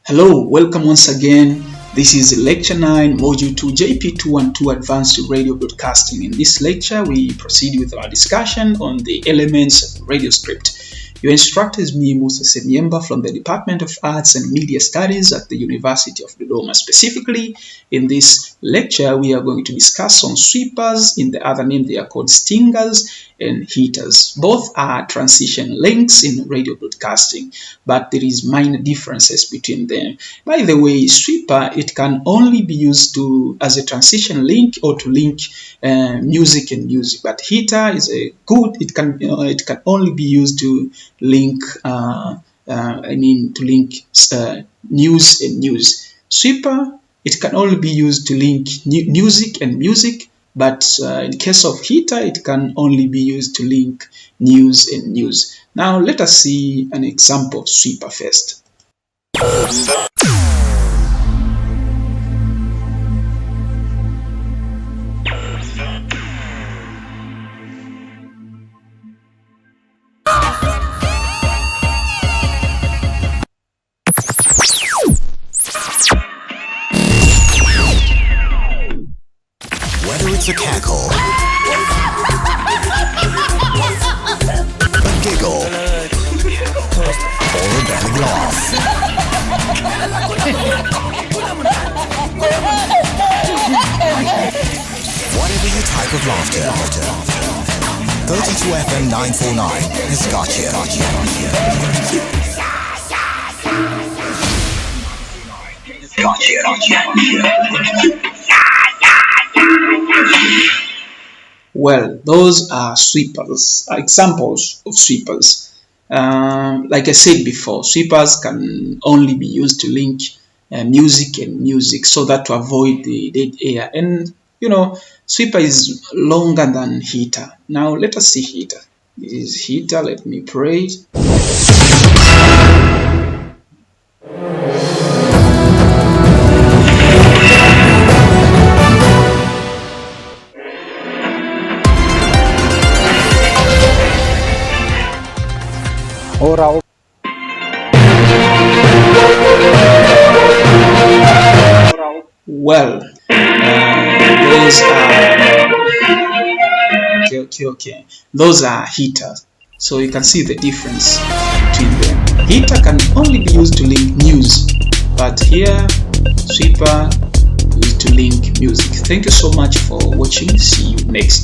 Hello, welcome once again. This is Lecture 9, Module 2, JP212 Advanced Radio Broadcasting. In this lecture, we proceed with our discussion on the elements of radio script. Your instructor is me, Musa Senyemba, from the Department of Arts and Media Studies at the University of Dodoma. Specifically, in this lecture, we are going to discuss on sweepers. In the other name, they are called stingers and heaters. Both are transition links in radio broadcasting, but there is minor differences between them. By the way, sweeper, it can only be used as a transition link or to link music and music, but heater is it can only be used to link news and news. Sweeper, it can only be used to link music and music, but in case of heater, it can only be used to link news and news. Now let us see an example of sweeper first. Whether it's a cackle, a giggle, or a belly laugh, whatever your type of laughter, 32 FM 949 has got you. Well, those are sweepers, examples of sweepers. Like I said before, sweepers can only be used to link music and music, so that to avoid the dead air. And sweeper is longer than heater. Now let us see heater. This is heater. Let me play it. Well, those are okay. Those are heaters. So you can see the difference between them. Heater can only be used to link news, but here sweeper is to link music. Thank you so much for watching. See you next.